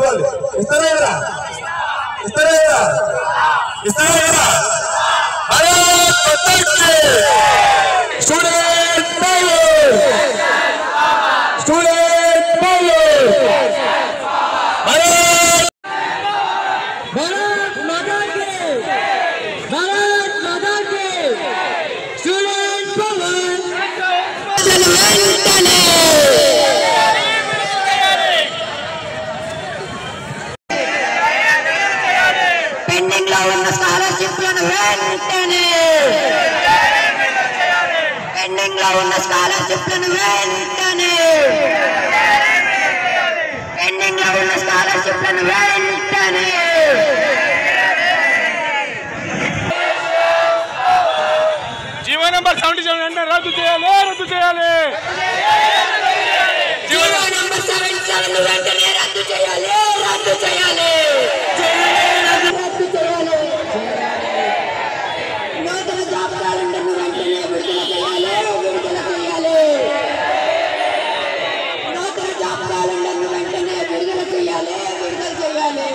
ఇవ్వాలి. ఇస్తారా కదా? ఇస్తారా కదా? ఇస్తారా కదా? Student power, student power, Bharat माता की, भारत माता की, स्टूडेंट पवन పెండింగ్ లో ఉన్న స్కాలర్షిప్లను వెంటనే, పెండింగ్ లో ఉన్న స్కాలర్షిప్లను వెంటనే, పెండింగ్ లో ఉన్న స్కాలర్షిప్లను వెంటనే. జీవో నంబర్ 77 అంటే రద్దు చేయాలి, రద్దు చేయాలి. జీవో నంబర్ 77 వెంటనే రద్దు చేయాలి, రద్దు చేయాలి. నూతన జాబ్ క్యాలెండర్ను వెంటనే విడుదల చేయాలి, విడుదల చేయాలి. నూతన జాబ్ క్యాలెండర్ను వెంటనే విడుదల చేయాలి, విడుదల చేయాలి.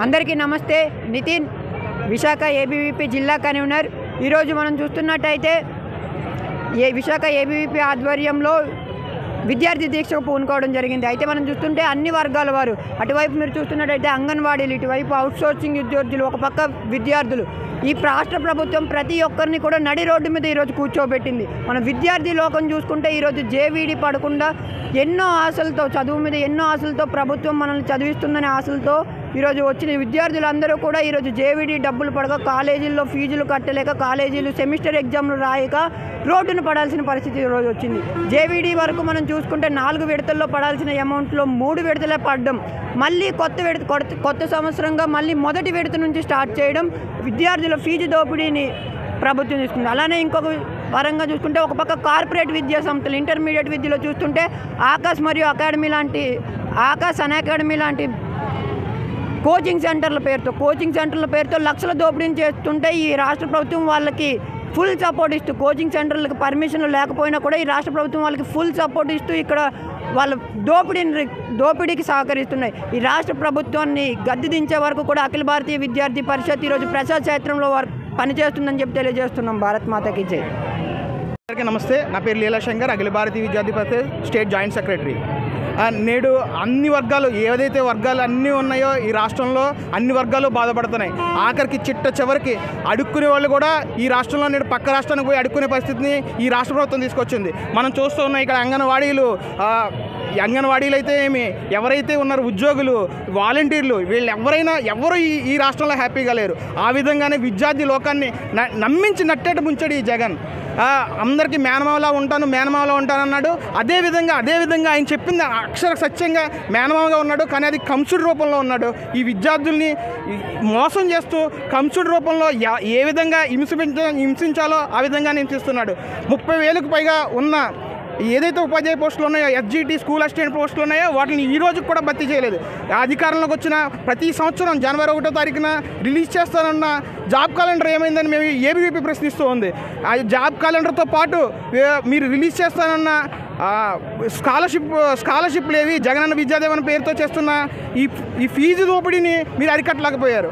అందరికీ నమస్తే. నితిన్, విశాఖ ఏబీవీపీ జిల్లా కన్వీనర్. ఈరోజు మనం చూస్తున్నట్టయితే విశాఖ ఏబీవీపీ ఆధ్వర్యంలో విద్యార్థి దీక్షకు పూనుకోవడం జరిగింది. అయితే మనం చూస్తుంటే అన్ని వర్గాల వారు, అటువైపు మీరు చూస్తున్నట్టయితే అంగన్వాడీలు, ఇటువైపు అవుట్సోర్సింగ్ ఉద్యోగులు, ఒక పక్క విద్యార్థులు. ఈ రాష్ట్ర ప్రభుత్వం ప్రతి ఒక్కరిని కూడా నడి రోడ్డు మీద ఈరోజు కూర్చోబెట్టింది. మన విద్యార్థి లోకం చూసుకుంటే ఈరోజు జేవీడి పడకుండా ఎన్నో ఆశలతో, చదువు మీద ఎన్నో ఆశలతో ప్రభుత్వం మనల్ని చదివిస్తుందనే ఆశలతో ఈరోజు వచ్చిన విద్యార్థులందరూ కూడా ఈరోజు జేవీడి డబ్బులు పడక, కాలేజీల్లో ఫీజులు కట్టలేక, కాలేజీలు సెమిస్టర్ ఎగ్జామ్లు రాయక రోడ్డును పడాల్సిన పరిస్థితి ఈరోజు వచ్చింది. జేవీడి వరకు మనం చూసుకుంటే 4 విడతల్లో పడాల్సిన అమౌంట్లో 3 విడతలే పడడం, మళ్ళీ కొత్త సంవత్సరంగా మళ్ళీ మొదటి విడత నుంచి స్టార్ట్ చేయడం విద్యార్థుల ఫీజు దోపిడీని ప్రభుత్వం చూస్తుంది. అలానే ఇంకొక పరంగా చూసుకుంటే ఒక పక్క కార్పొరేట్ విద్యా సంస్థలు, ఇంటర్మీడియట్ విద్యలో చూస్తుంటే ఆకాశ్ మరియు అకాడమీ లాంటి, ఆకాశ్ అన్ అకాడమీ లాంటి కోచింగ్ సెంటర్ల పేరుతో లక్షల దోపిడీని చేస్తుంటే ఈ రాష్ట్ర ప్రభుత్వం వాళ్ళకి ఫుల్ సపోర్ట్ ఇస్తూ, కోచింగ్ సెంటర్లకు పర్మిషన్లు లేకపోయినా కూడా ఈ రాష్ట్ర ప్రభుత్వం వాళ్ళకి ఫుల్ సపోర్ట్ ఇస్తూ ఇక్కడ వాళ్ళ దోపిడీకి సహకరిస్తున్నాయి. ఈ రాష్ట్ర ప్రభుత్వాన్ని గద్దె దించే వరకు కూడా అఖిల భారతీయ విద్యార్థి పరిషత్ ఈరోజు ప్రసాద్ క్షేత్రంలో పనిచేస్తుందని చెప్పి తెలియజేస్తున్నాం. భారత్ మాతాకి జై. అందరికీ నమస్తే. నా పేరు లీలాశంకర్, అఖిల భారతీయ విద్యార్థి పరిషత్ స్టేట్ జాయింట్ సెక్రటరీ. నేడు అన్ని వర్గాలు, ఏదైతే వర్గాలు అన్నీ ఉన్నాయో ఈ రాష్ట్రంలో అన్ని వర్గాలు బాధపడుతున్నాయి. ఆఖరికి చివరికి అడుక్కునే వాళ్ళు కూడా ఈ రాష్ట్రంలో నేడు పక్క రాష్ట్రానికి పోయి అడుక్కునే పరిస్థితిని ఈ రాష్ట్ర ప్రభుత్వం తీసుకొచ్చింది. మనం చూస్తూ ఉన్నాం ఇక్కడ అంగన్వాడీలు అయితే ఎవరైతే ఉన్నారో ఉద్యోగులు, వాలంటీర్లు, వీళ్ళు ఎవరు ఈ రాష్ట్రంలో హ్యాపీగా లేరు. ఆ విధంగానే విద్యార్థి లోకాన్ని నమ్మించి నట్టేట ముంచాడు ఈ జగన్. అందరికీ మేనమావలా ఉంటాను అన్నాడు. అదేవిధంగా ఆయన చెప్పింది అక్షర సత్యంగా మేనమావగా ఉన్నాడు, కానీ అది కంసుడి రూపంలో ఉన్నాడు. ఈ విద్యార్థుల్ని మోసం చేస్తూ కంసుడి రూపంలో ఏ విధంగా హింసించాలో ఆ విధంగా హింసిస్తున్నాడు. 30,000కు పైగా ఉన్న ఏదైతే ఉపాధ్యాయ పోస్టులు ఉన్నాయో, ఎస్జిటి స్కూల్ అసిస్టెంట్ పోస్టులు ఉన్నాయో వాటిని ఈ రోజుకి కూడా భర్తీ చేయలేదు. అధికారంలోకి వచ్చిన ప్రతి సంవత్సరం జనవరి 1వ తారీఖున రిలీజ్ చేస్తానన్న జాబ్ క్యాలెండర్ ఏమైందని మేము ఏబీవీపీ ప్రశ్నిస్తూ ఉంది. ఆ జాబ్ క్యాలెండర్తో పాటు మీరు రిలీజ్ చేస్తానన్న స్కాలర్షిప్లు ఏవి, జగనన్న విద్యాదేవన పేరుతో చేస్తున్న ఈ ఫీజు దోపిడీని మీరు అరికట్టలేకపోయారు.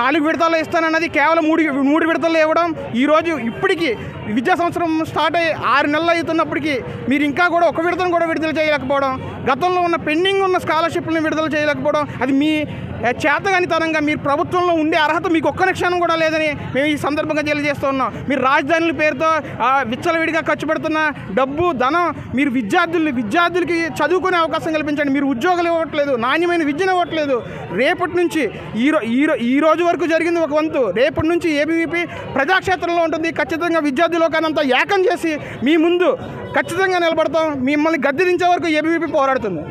4 విడతల్లో ఇస్తానన్నది కేవలం 3 విడతల్లో ఇవ్వడం. ఈరోజు ఇప్పటికీ విద్యా సంవత్సరం స్టార్ట్ అయ్యి 6 నెలలు అవుతున్నప్పటికీ మీరు ఇంకా కూడా 1 విడతను కూడా విడుదల చేయలేకపోవడం, గతంలో ఉన్న పెండింగ్ ఉన్న స్కాలర్షిప్లను విడుదల చేయలేకపోవడం, అది మీ చేతగానితనంగా మీరు ప్రభుత్వంలో ఉండే అర్హత మీకు ఒక్క క్షణం కూడా లేదని మేము ఈ సందర్భంగా తెలియజేస్తూ ఉన్నాం. మీరు రాజధానుల పేరుతో విచ్చలవిడిగా ఖర్చు పెడుతున్న డబ్బు ధనం మీరు విద్యార్థులకి చదువుకునే అవకాశం కల్పించండి. మీరు ఉద్యోగాలు ఇవ్వట్లేదు, నాణ్యమైన విద్యను ఇవ్వట్లేదు. రేపటి నుంచి ఈ రోజు వరకు జరిగింది ఒక వంతు, రేపటి నుంచి ఏబీవీపీ ప్రజాక్షేత్రంలో ఉంటుంది. ఖచ్చితంగా విద్యార్థి లోకానంతా ఏకం చేసి మీ ముందు ఖచ్చితంగా నిలబడతాం. మిమ్మల్ని గద్దె దించే వరకు ఏబీవీపీ పోరాడుతుంది.